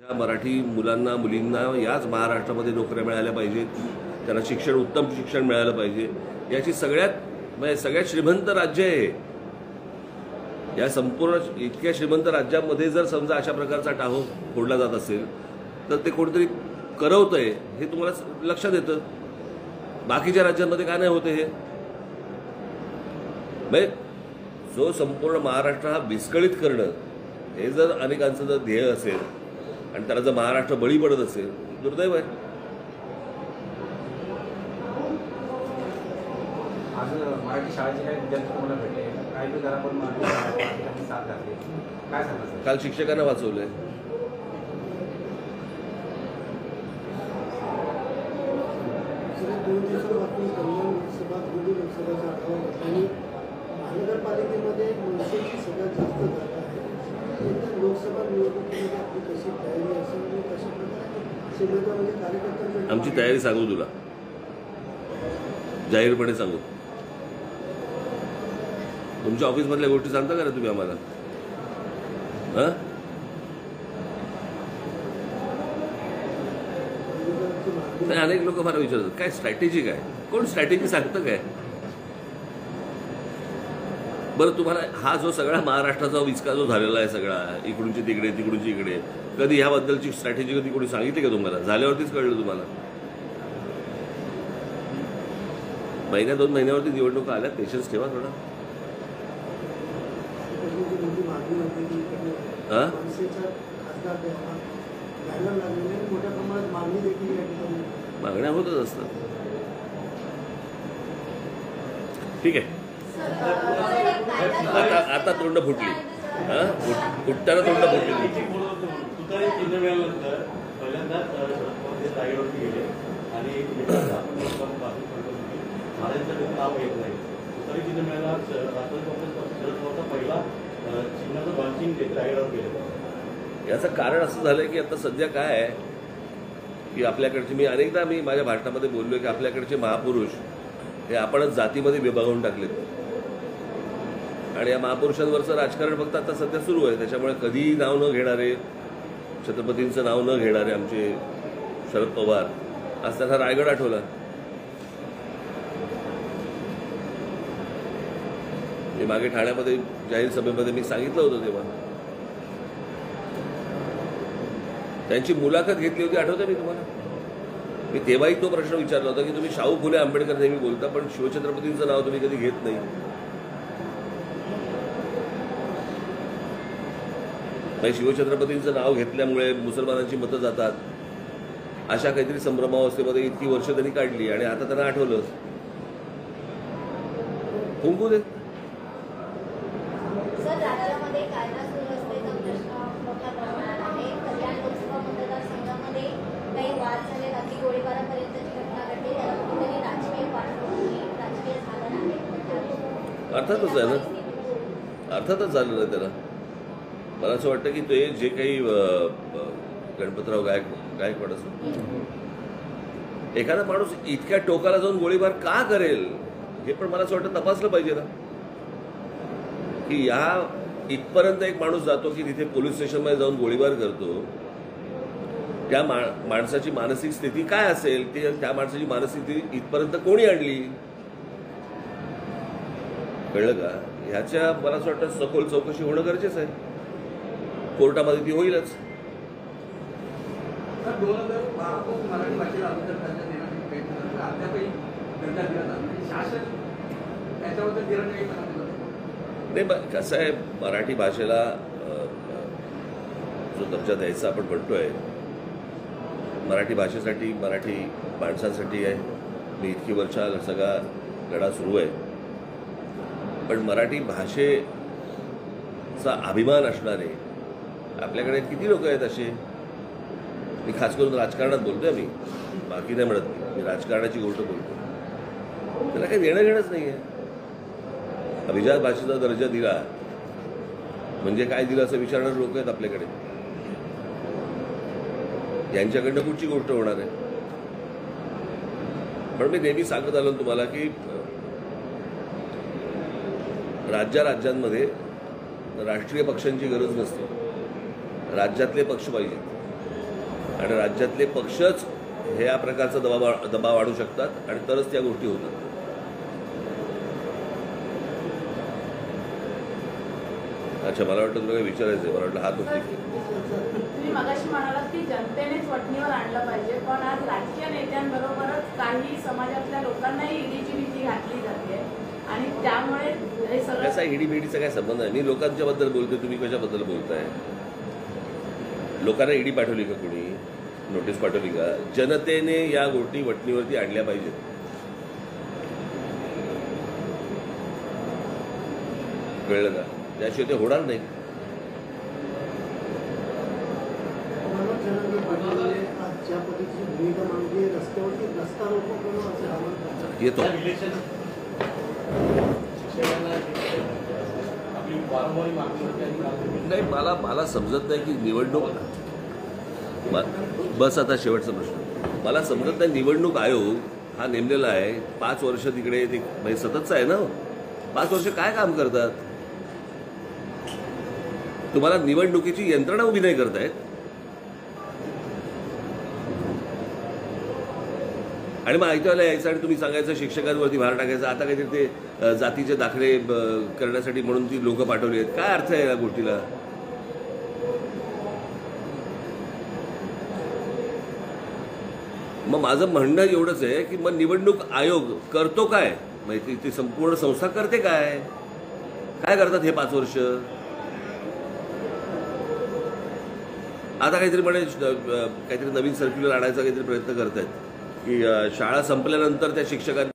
माझ्या मराठी मुलांना मुलींना याच महाराष्ट्रामध्ये नोकऱ्या मिळाल्या पाहिजेत, त्यांना शिक्षण उत्तम शिक्षण मिळालं पाहिजे, याची सगळ्यात श्रीमंत राज्य आहे. या संपूर्ण इतक्या श्रीमंत राज्यामध्ये जर समजा अशा प्रकारचा टाहो फोडला जात असेल तर ते कोणतरी करवतंय हे तुम्हाला लक्षात येतं. बाकीच्या राज्यांमध्ये का नाही होते हे? म्हणजे जो संपूर्ण महाराष्ट्र हा विस्कळीत करणं हे जर अनेकांचं जर ध्येय असेल आणि त्याला जर महाराष्ट्र बळी पडत असेल दुर्दैव आहे. आज मराठी शाळेचे काही विद्यार्थी तुम्हाला भेटले, काही जरा पण मराठी साथ घातली, काय सांगा? काल शिक्षकांना वाचवलंय. महानगरपालिकेमध्ये मनसेची सगळ्यात जास्त जागा आहे. लोकसभा निवडणुकीमध्ये आपली कशी तयारी असेल आणि कशा प्रकारे शिवसेना म्हणजे कार्यकर्त्यांना आमची तयारी सांगू तुला, जाहीरपणे सांगू. तुमच्या ऑफिसमधल्या गोष्टी सांगता का रे तुम्ही आम्हाला? हां, नाही, अनेक लोक मला विचारतात काय स्ट्रॅटेजी काय, कोण स्ट्रॅटेजी सांगतं काय? बरं, तुम्हाला हा जो सगळा महाराष्ट्राचा विचका जो झालेला आहे सगळा, इकडूनची तिकडे तिकडूनची इकडे, कधी ह्याबद्दलची स्ट्रॅटेजी कधी कोणी सांगितली का तुम्हाला? झाल्यावरतीच कळलं तुम्हाला. महिन्या 2 महिन्यावरती निवडणुका आल्या, पेशन्स ठेवा थोडा. हां, मागण्या होतच असतात. ठीक आहे, आता तोंड फुटली. हां, फुटताना तोंड फुटली. याचं कारण असं झालंय की आता सध्या काय आहे की आपल्याकडचे, मी माझ्या भाषणामध्ये बोललोय की आपल्याकडचे महापुरुष हे आपणच जातीमध्ये विभागून टाकलेत आणि या महापुरुषांवरचं राजकारण फक्त आता सध्या सुरू आहे. त्याच्यामुळे कधीही नाव न घेणारे, छत्रपतींचं नाव न घेणारे आमचे शरद पवार, आज त्यांना रायगड आठवला. मी मागे ठाण्यामध्ये जाहीर सभेमध्ये मी सांगितलं होतं, तेव्हा त्यांची मुलाखत घेतली होती, आठवतं मी तुम्हाला? मी तेव्हाही तो प्रश्न विचारला होता की तुम्ही शाहू फुले आंबेडकर नेहमी बोलता पण शिवछत्रपतींचं नाव तुम्ही कधी घेत नाही. शिवछत्रपतींचं नाव घेतल्यामुळे मुसलमानांची मतं जातात, अशा काहीतरी संभ्रमावस्थेमध्ये इतकी वर्ष त्यांनी काढली आणि आता त्यांना आठवलं. फुंकू दे. अर्थातच आहे ना, अर्थातच झालं ना त्याला. मला असं वाटतं की ते जे काही गणपतराव गायकवाड असं एखादा माणूस इतक्या टोकाला जाऊन गोळीबार का करेल हे पण मला असं वाटतं तपासलं पाहिजे ना, की या इथपर्यंत एक माणूस जातो की तिथे पोलीस स्टेशनमध्ये जाऊन गोळीबार करतो. त्या माणसाची मानसिक स्थिती काय असेल, त्या माणसाची मानसिक स्थिती इथपर्यंत कोणी आणली, कळलं का? ह्याच्या मला असं वाटतं सखोल चौकशी होणं गरजेचं आहे. कोर्टामध्ये ती होईलच. नाही, कसं आहे, मराठी भाषेला जो दर्जा द्यायचा आपण म्हणतोय, मराठी भाषेसाठी, मराठी माणसांसाठी आहे. मी इतकी वर्ष सगळा लढा सुरू आहे. पण मराठी भाषेचा अभिमान असणारे आपल्याकडे किती लोक आहेत असे. मी खास करून राजकारणात बोलतोय, मी बाकी नाही म्हणत, मी राजकारणाची गोष्ट बोलतो. त्याला काही देणं घेणंच नाही आहे. अभिजात भाषेचा दर्जा दिला म्हणजे काय दिलं असं विचारणारे लोक आहेत आपल्याकडे. यांच्याकडनं कुठची गोष्ट होणार आहे? पण मी नेहमी सांगत आलो तुम्हाला की राज्यांमध्ये राष्ट्रीय पक्षांची गरज नसते, राज्यातले पक्ष पाहिजेत. आणि राज्यातले पक्षच हे या प्रकारचा दबाव आणू शकतात आणि तरच त्या गोष्टी होतात. अच्छा, मला वाटलं तुला काही विचारायचं आहे. मला वाटलं हात होती. तुम्ही मगाशी म्हणालात की जनतेनेच वठणीवर आणलं पाहिजे, पण आज राजकीय नेत्यांबरोबरच काही समाजातल्या लोकांनाही ईडीची भीती घातली जाते आणि त्यामुळे हे सगळं त्याचा ईडी बीडीचा काय संबंध आहे? मी लोकांच्या बद्दल बोलतोय, तुम्ही कशाबद्दल बोलताय? लोकांना ईडी पाठवली का? कोणी नोटीस पाठवली का? जनतेने या गोष्टी वठणीवरती आणल्या पाहिजेत. कळलं का? त्याशिवाय ते होणार नाही. मनोज जरांगे पाटील आज ज्या पद्धतीची भूमिका मांडली आहे, रस्त्यावरती रस्ता रोको करणं असं आवाहन करतात. येतो. नाही, मला समजत नाही की निवडणूक बस आता शेवटचा प्रश्न. मला समजत नाही निवडणूक आयोग हा नेमलेला आहे 5 वर्ष तिकडे ते म्हणजे सततचा आहे ना. 5 वर्ष काय काम करतात? तुम्हाला निवडणुकीची यंत्रणा उभी नाही करतायत आणि मग ऐकायला यायचं आणि तुम्ही सांगायचं शिक्षकांवरती भार टाकायचा. आता काहीतरी ते जातीचे दाखले करण्यासाठी म्हणून ती लोक पाठवली आहेत. काय अर्थ आहे या गोष्टीला? मग माझं म्हणणं एवढंच आहे की मग निवडणूक आयोग करतो काय? माहिती ती संपूर्ण संस्था करते काय? काय करतात हे 5 वर्ष? आता काहीतरी म्हणे काहीतरी नवीन सर्क्युलर आणायचा काहीतरी प्रयत्न करतायत की शाळा संपल्यानंतर त्या शिक्षकांनी